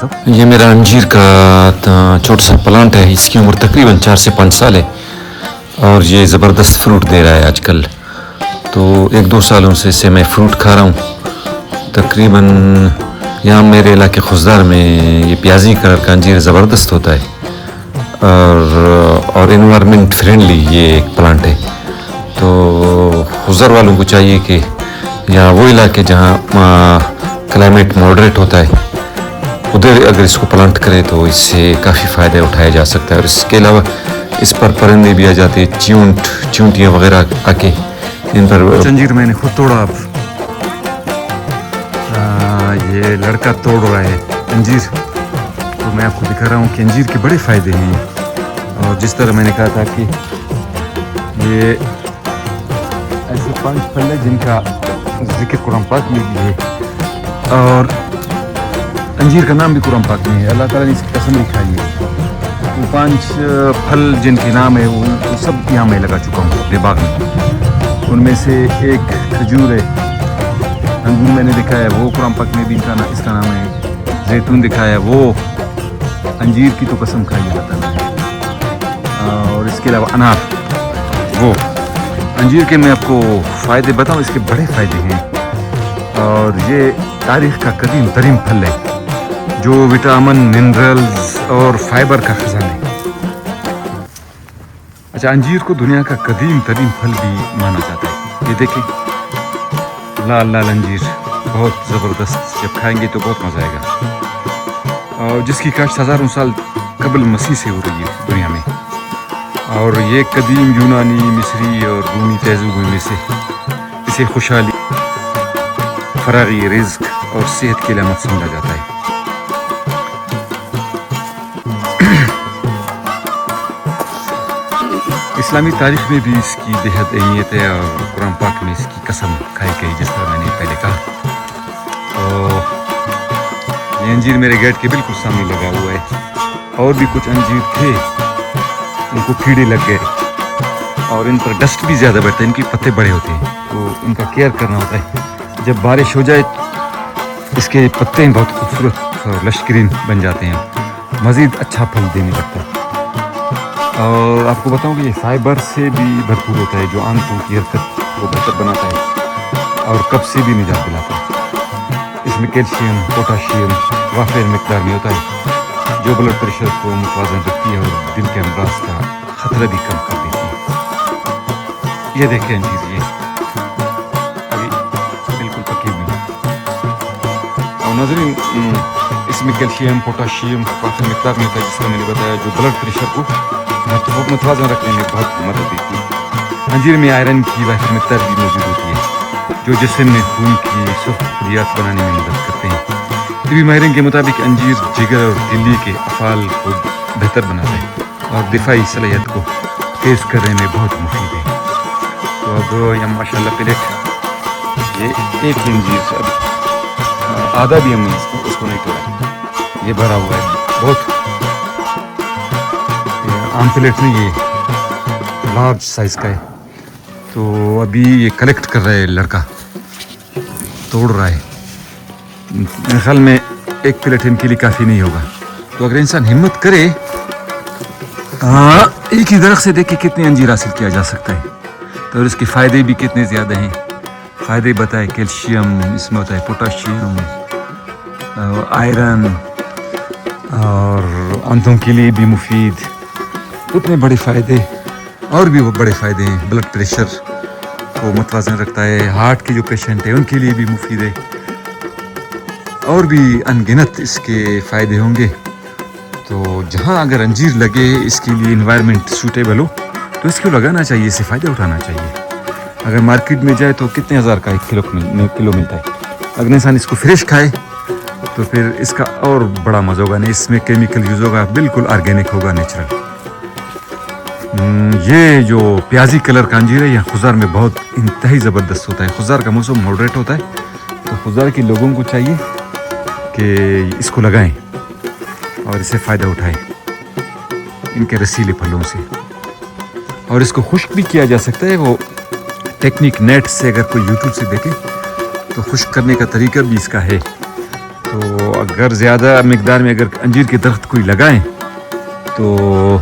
साहब? ये मेरा अंजीर का छोटा सा प्लांट है. इसकी उम्र तकरीबन 4 से 5 साल है और ये ज़बरदस्त फ्रूट दे रहा है आजकल. तो 1-2 सालों से इसे मैं फ्रूट खा रहा हूँ. तकरीबन यहाँ मेरे इलाके खुजदार में ये प्याजी कलर का अंजीर ज़बरदस्त होता है और इन्वायरमेंट फ्रेंडली ये एक प्लांट है. तो खुजदार वालों को चाहिए कि यहाँ वो इलाके जहाँ क्लाइमेट मॉडरेट होता है उधर अगर इसको प्लांट करें तो इससे काफ़ी फ़ायदे उठाया जा सकता है. और इसके अलावा इस पर परिंदे भी आ जाते हैं, चींटियाँ वगैरह आके इन पर. अंजीर मैंने खुद तोड़ा. अब ये लड़का तोड़ रहा है अंजीर. तो मैं आपको दिखा रहा हूँ कि अंजीर के बड़े फ़ायदे हैं. और जिस तरह मैंने कहा था कि ये ऐसे 5 फल है जिनका जिक्र कुरान पाक में भी है और अंजीर का नाम भी कुरान पाक में है. अल्लाह ताला ने इसकी कसम भी खाई है. वो 5 फल जिनके नाम है वो सब यहाँ मैं लगा चुका हूँ अपने बाग में. उनमें से एक खजूर है, अंगूर मैंने दिखाया है, वो कुरान पाक में भी इसका नाम है. जैतून दिखाया है, वो अंजीर की तो कसम खाई है अल्लाह ताला ने. और इसके अलावा अनार, वो अंजीर के मैं आपको फ़ायदे बताऊँ. इसके बड़े फ़ायदे हैं और ये तारीख़ का कदीम तरीन फल है जो विटामिन, मिनरल्स और फाइबर का खजाना है. अच्छा, अंजीर को दुनिया का कदीम तरीन फल भी माना जाता है. ये देखिए, लाल लाल अंजीर, बहुत ज़बरदस्त. जब खाएंगे तो बहुत मज़ा आएगा. और जिसकी काश्त हज़ारों साल कबल मसीह से हो रही है दुनिया में. और ये कदीम यूनानी, मिस्री और रूमी तहज़ीब में से इसे खुशहाली, फरागी, रिज़्क़ और सेहत की अलामत समझा जाता है. इस्लामी तारीख़ में भी इसकी बेहद अहमियत है और कुरान पाक में इसकी कसम खाई गई, जिस तरह मैंने पहले कहा. तो ये अंजीर मेरे गेट के बिल्कुल सामने लगा हुआ है. और भी कुछ अंजीर थे, उनको कीड़े लग गए और इन पर डस्ट भी ज़्यादा बैठता है. इनके पत्ते बड़े होते हैं तो इनका केयर करना होता है. जब बारिश हो जाए इसके पत्ते बहुत खूबसूरत और लश्करीन बन जाते हैं, मज़ीद अच्छा फल देने लगता है. और आपको बताऊं कि ये फाइबर से भी भरपूर होता है जो आंतों की हरकत को बेहतर बनाता है और कब्ज़ से भी निजात दिलाता है. इसमें कैल्शियम, पोटाशियम वाफिर मिकदार में होता है जो ब्लड प्रेशर को मुतवाज़न रखती है और दिल के अमराज का ख़तरा भी कम कर देती है. ये देखें अंजीर, ये अभी बिल्कुल पकी हुई है. और नाज़रीन, इसमें कैल्शियम, पोटाशियम काफ़ी मिकदार में होता है जिसका मैंने बताया, जो ब्लड प्रेशर को मुतवाज़न रखने में बहुत मदद देती है. अंजीर में आयरन की वाफिर मिकदार भी मौजूद होती है जो जिस्म में खून की सख्तियात बनाने में मदद करते हैं. तबी माहिरीन के मुताबिक अंजीर जिगर और दिल्ली के अफ़ाल को बेहतर बनाता है और दिफाई सलाहियत को तेज़ करने में बहुत मुफीद है. तो अब यह माशाल्लाह प्लेट, ये एक अंजीर अब आधा भी हमने उसको नहीं तोड़ा, ये भरा हुआ है. बहुत आम प्लेट नहीं, ये लार्ज साइज़ का है. तो अभी ये कलेक्ट कर रहा है लड़का, तोड़ रहा है. मेरे ख्याल में एक प्लेट इनके लिए काफ़ी नहीं होगा. तो अगर इंसान हिम्मत करे, एक ही दरख्त से देख के कितने अंजीर हासिल किया जा सकता है. तो इसके फ़ायदे भी कितने ज़्यादा हैं. फ़ायदे बताए, कैल्शियम इसमें होता है, पोटाशियम, आयरन और आंतों के लिए भी मुफीद. इतने बड़े फ़ायदे, और भी वो बड़े फ़ायदे हैं. ब्लड प्रेशर को मुतवाज़न रखता है, हार्ट के जो पेशेंट हैं उनके लिए भी मुफीद है. और भी अनगिनत इसके फ़ायदे होंगे. तो जहाँ अगर अंजीर लगे, इसके लिए इन्वायरमेंट सूटेबल हो तो इसको लगाना चाहिए, इससे फ़ायदा उठाना चाहिए. अगर मार्केट में जाए तो कितने हज़ार का 1 किलो मिलता है. अगर इंसान इसको फ्रेश खाए तो फिर इसका और बड़ा मज़ा होगा. नहीं इसमें केमिकल यूज़ होगा, बिल्कुल ऑर्गेनिक होगा, नेचुरल. ये जो प्याजी कलर का अंजीर है यहाँ खुजार में बहुत इंतहाई ज़बरदस्त होता है. खुजार का मौसम मॉडरेट होता है तो खुजार के लोगों को चाहिए कि इसको लगाएं और इससे फ़ायदा उठाएं इनके रसीले फलों से. और इसको खुश्क भी किया जा सकता है. वो टेक्निक नेट से अगर कोई यूट्यूब से देखे तो खुश्क करने का तरीका भी इसका है. تو اگر زیادہ مقدار میں اگر انجیر کے درخت کوئی لگائیں تو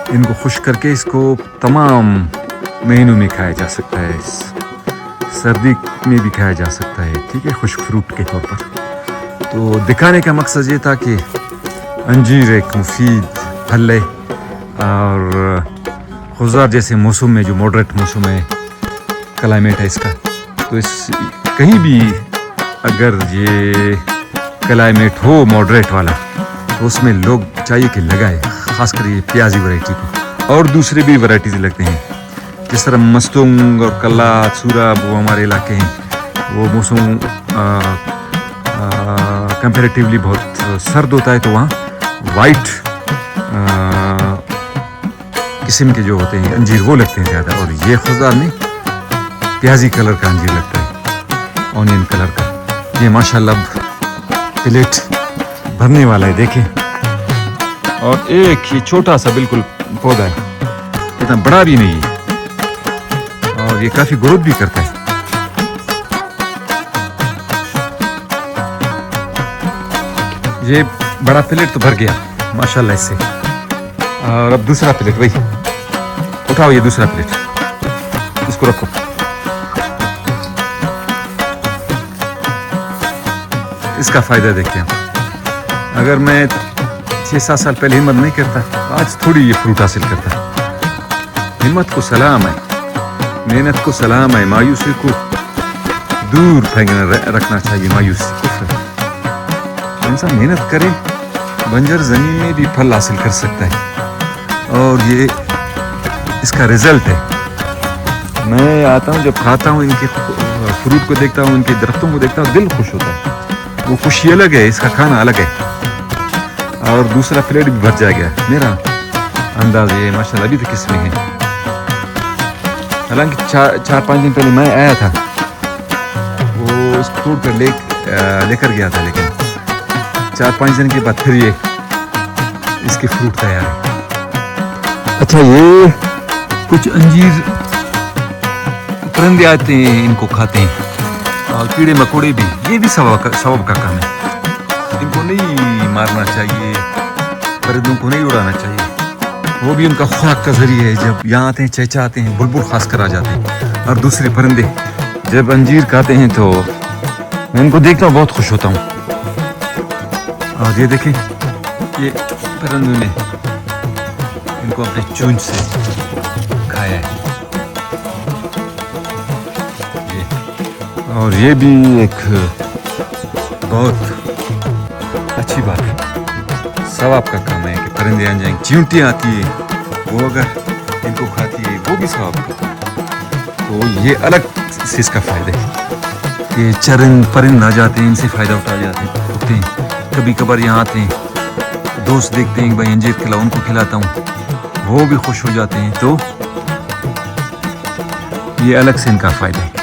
ان کو خشک کر کے اس کو تمام مہینوں میں کھایا جا سکتا ہے, سردی میں بھی کھایا جا سکتا ہے, ٹھیک ہے, خشک فروٹ کے طور پر. تو دکھانے کا مقصد یہ تھا کہ انجیر ایک مفید پھل ہے, اور خضار جیسے موسم میں جو ماڈریٹ موسم ہے, کلائمیٹ ہے اس کا, تو اس کہیں بھی اگر یہ کلائمیٹ ہو ماڈریٹ والا تو اس میں لوگ چاہیے کہ لگائے, خاص کر یہ پیازی ورائٹی کو, اور دوسرے بھی ورائٹیز لگتے ہیں جس طرح مستونگ اور کلا سورا وہ ہمارے علاقے ہیں, وہ موسم کمپیریٹیولی بہت سرد ہوتا ہے, تو وہاں وائٹ قسم کے جو ہوتے ہیں انجیر وہ لگتے ہیں زیادہ, اور یہ خضار میں پیازی کلر کا انجیر لگتا ہے, اونین کلر کا. یہ ماشاءاللہ پلیٹ بھرنے والا ہے, دیکھیں, اور ایک یہ چھوٹا سا بالکل پودا ہے, اتنا بڑا بھی نہیں ہے, اور یہ کافی گروتھ بھی کرتا ہے. یہ بڑا پلیٹ تو بھر گیا ماشاءاللہ اس سے, اور اب دوسرا پلیٹ, وہی اٹھاؤ, یہ دوسرا پلیٹ, اس کو رکھو. اس کا فائدہ دیکھتے ہیں. اگر میں 6-7 سال پہلے ہمت نہیں کرتا, آج تھوڑی یہ فروٹ حاصل کرتا. ہمت کو سلام ہے, محنت کو سلام ہے, مایوسی کو دور رکھنا چاہیے. مایوسی کفر, انسان محنت کرے بنجر زمین میں بھی پھل حاصل کر سکتا ہے, اور یہ اس کا رزلٹ ہے. میں آتا ہوں, جب کھاتا ہوں ان کے فروٹ کو دیکھتا ہوں, ان کے درختوں کو دیکھتا ہوں, دل خوش ہوتا ہے. وہ خوشی الگ ہے, اس کا کھانا الگ ہے, اور دوسرا پلیٹ بھی بھر جائے گا. میرا انداز یہ ماشاءاللہ ابھی تک اس میں ہے. حالانکہ 4-5 دن پہلے میں آیا تھا, وہ اس کو توڑ کر لے کر گیا تھا, لیکن 4-5 دن کے بعد پھر یہ اس کے فروٹ تیار ہے. اچھا, یہ کچھ انجیر پرندے آتے ہیں, ان کو کھاتے ہیں, اور کیڑے مکوڑے بھی, یہ بھی ثواب کا کام ہے. ان کو نہیں مارنا چاہیے, پرندوں کو نہیں اڑانا چاہیے, وہ بھی ان کا خوراک کا ذریعہ ہے. جب یہاں آتے ہیں چہچہاتے ہیں, بلبل خاص کر آ جاتے ہیں, اور دوسرے پرندے جب انجیر کھاتے ہیں تو میں ان کو دیکھتا ہوں, بہت خوش ہوتا ہوں. اور یہ دیکھیں, یہ پرندوں نے ان کو اپنے چونچ سے کھایا ہے. اور یہ بھی ایک بہت اچھی بات ہے, ثواب کا کام ہے کہ پرندے آ جائیں. چیونٹیاں آتی ہیں, وہ اگر ان کو کھاتی ہے وہ بھی ثواب کا. تو یہ الگ سے اس کا فائدہ ہے کہ چرند پرند آ جاتے ہیں, ان سے فائدہ اٹھا جاتے ہیں. کبھی کبھار یہاں آتے ہیں, دوست دیکھتے ہیں کہ بھائی انجیر کھلاؤ, ان کو کھلاتا ہوں, وہ بھی خوش ہو جاتے ہیں. تو یہ الگ سے ان کا فائدہ ہے.